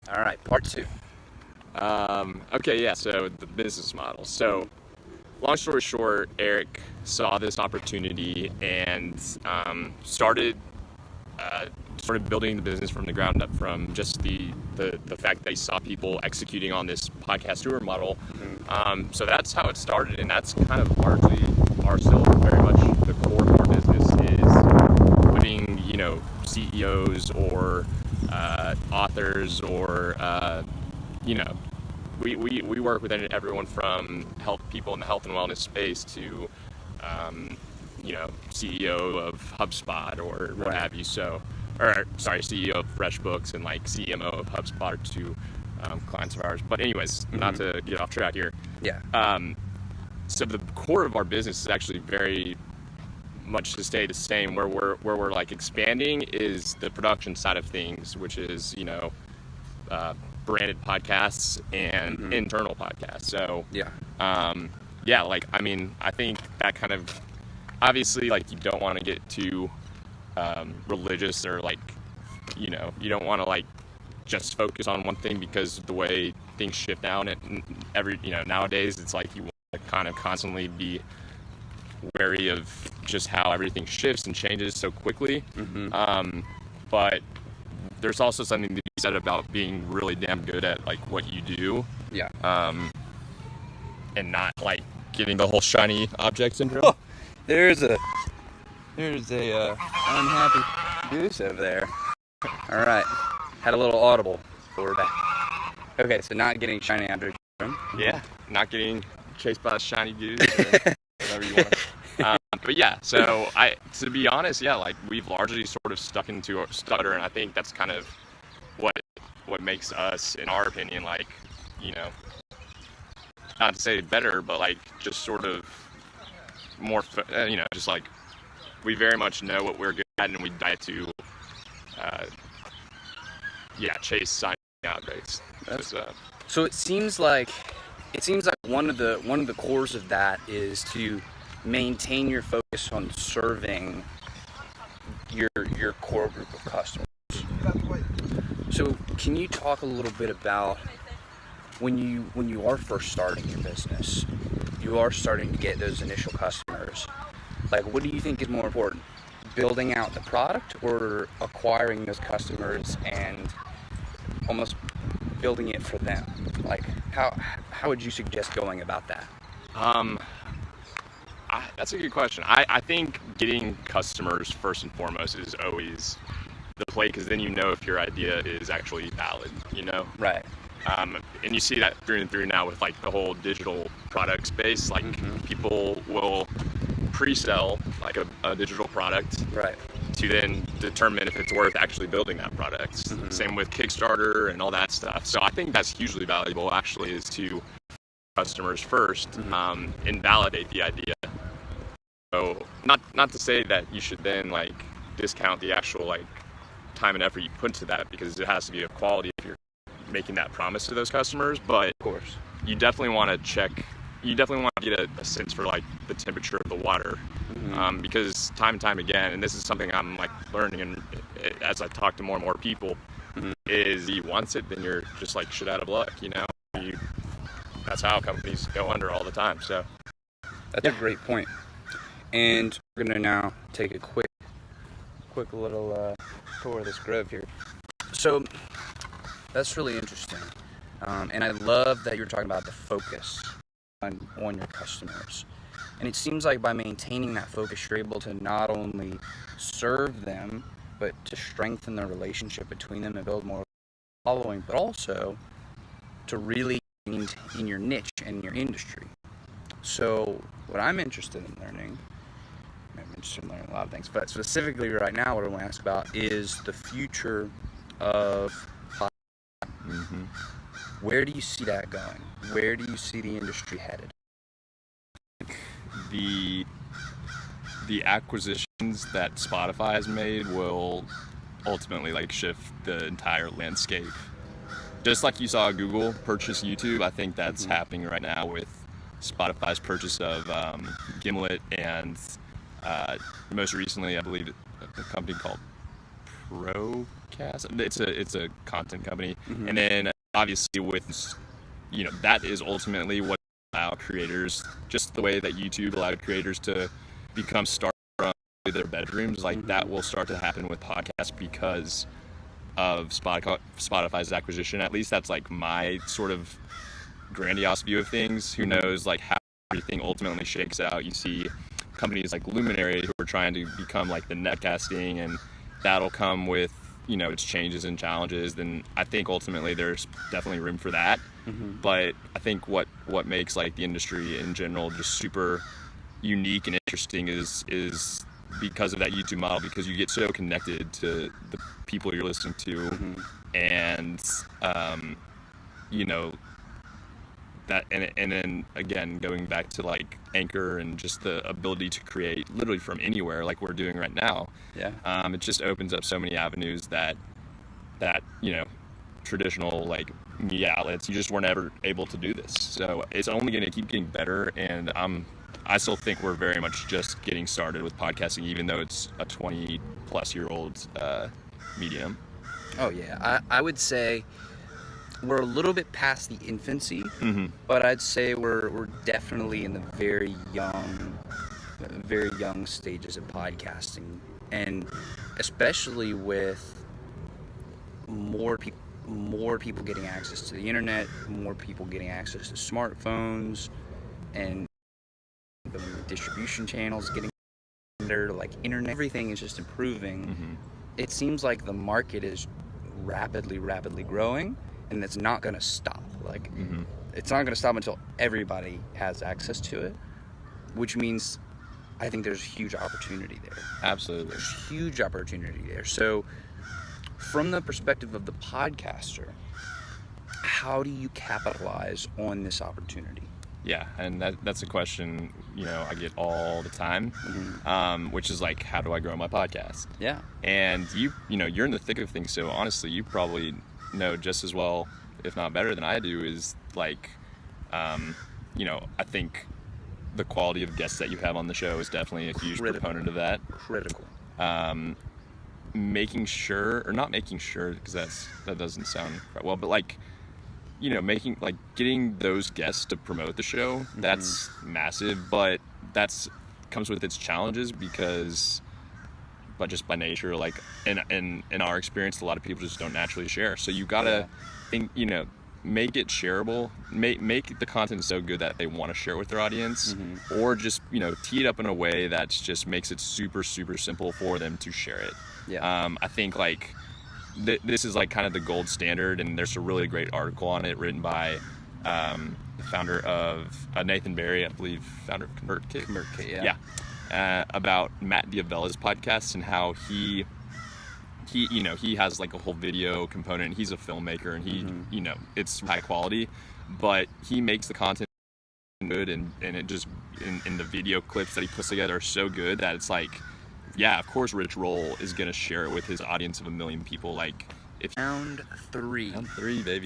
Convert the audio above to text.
All right, part 2. Okay, yeah, so the business model. So, long story short, Eric saw this opportunity and started building the business from the ground up, from just the fact that he saw people executing on this podcast tour model. So that's how it started, and that's kind of largely, or still very much, the core of our business is putting, CEOs or authors or, we work with everyone from people in the health and wellness space to, CEO of HubSpot or what have you. So, CEO of FreshBooks and like CMO of HubSpot are two clients of ours. But anyways, not to get off track here. Yeah. So the core of our business is actually very much to stay the same. Where we're like expanding is the production side of things, which is branded podcasts and internal podcasts. So I think that kind of, obviously, like, you don't want to get too religious, or like, you don't want to like just focus on one thing, because the way things shift now and nowadays, it's like you want to kind of constantly be wary of just how everything shifts and changes so quickly. But there's also something to be said about being really damn good at like what you do. Yeah. And not like getting the whole shiny object syndrome. Oh, there's a unhappy goose over there. All right, had a little audible, but we're back. Okay, so not getting shiny object syndrome. Yeah, not getting chased by a shiny goose, or whatever you want. But yeah, so to be honest, like, we've largely sort of stuck into our stutter, and I think that's kind of what makes us, in our opinion, like, not to say better, but like just sort of more, just like, we very much know what we're good at, and we try to, chase shiny objects. So it seems like one of the cores of that is to maintain your focus on serving your core group of customers. So can you talk a little bit about when you are first starting your business, you are starting to get those initial customers, like, what do you think is more important, building out the product or acquiring those customers and almost building it for them? Like, how would you suggest going about that? That's a good question. I think getting customers first and foremost is always the play, because then if your idea is actually valid, Right. And you see that through and through now with like the whole digital product space. Like, people will pre-sell like a digital product, right, to then determine if it's worth actually building that product. Same with Kickstarter and all that stuff. So I think that's hugely valuable, actually, is to customers first, and validate the idea. So not to say that you should then like discount the actual like time and effort you put into that, because it has to be of quality if you're making that promise to those customers. But of course, you definitely want to get a sense for like the temperature of the water, because time and time again, and this is something I'm like learning, and as I talk to more and more people, is you want it, then you're just like shit out of luck, that's how companies go under all the time. So that's a great point. And we're gonna now take a quick little tour of this grove here. So that's really interesting, and I love that you're talking about the focus on your customers. And it seems like by maintaining that focus, you're able to not only serve them, but to strengthen the relationship between them and build more following, but also to really in your niche and your industry. So what I'm interested in learning a lot of things, but specifically right now what I want to ask about is the future of podcasting. Where do you see that going? Where do you see the industry headed? The acquisitions that Spotify has made will ultimately like shift the entire landscape. Just like you saw Google purchase YouTube, I think that's happening right now with Spotify's purchase of Gimlet, and most recently, I believe, a company called podcast. It's a content company, and then obviously with that is ultimately what allowed creators, just the way that YouTube allowed creators to become stars from their bedrooms, like that will start to happen with podcasts because of Spotify's acquisition. At least that's like my sort of grandiose view of things. Who knows like how everything ultimately shakes out. You see companies like Luminary who are trying to become like the netcasting, and that'll come with its changes and challenges. Then I think ultimately there's definitely room for that. But I think what makes like the industry in general just super unique and interesting is because of that YouTube model, because you get so connected to the people you're listening to, and that, and then again going back to like Anchor and just the ability to create literally from anywhere like we're doing right now. It just opens up so many avenues that traditional like media outlets, you just weren't ever able to do this. So it's only going to keep getting better, and I still think we're very much just getting started with podcasting, even though it's a 20 plus year old medium. Oh yeah, I would say we're a little bit past the infancy, but I'd say we're definitely in the very young stages of podcasting, and especially with more people getting access to the internet, more people getting access to smartphones, and the distribution channels getting better, like internet, everything is just improving. It seems like the market is rapidly growing, and it's not going to stop. Like it's not going to stop until everybody has access to it, which means I think there's huge opportunity there. Absolutely. There's huge opportunity there. So from the perspective of the podcaster, how do you capitalize on this opportunity? Yeah, and that's a question I get all the time, which is like, how do I grow my podcast? Yeah. And you're in the thick of things, so honestly, you probably know just as well, if not better than I do, is like, I think the quality of guests that you have on the show is definitely a huge proponent of that. Critical. Making sure, or not making sure, because that doesn't sound quite well, but like, getting those guests to promote the show, that's massive, but comes with its challenges but just by nature, like in our experience, a lot of people just don't naturally share. So you gotta think, make it shareable, make the content so good that they want to share it with their audience, or just tee it up in a way that just makes it super simple for them to share it. I think like this is like kind of the gold standard, and there's a really great article on it written by the founder of Nathan Barry, I believe, founder of ConvertKit. About Matt Diavella's podcast, and how he has like a whole video component. He's a filmmaker, and he it's high quality, but he makes the content good, and it just in the video clips that he puts together are so good that it's like, yeah, of course Rich Roll is gonna share it with his audience of 1 million people. Like, if Round three, baby.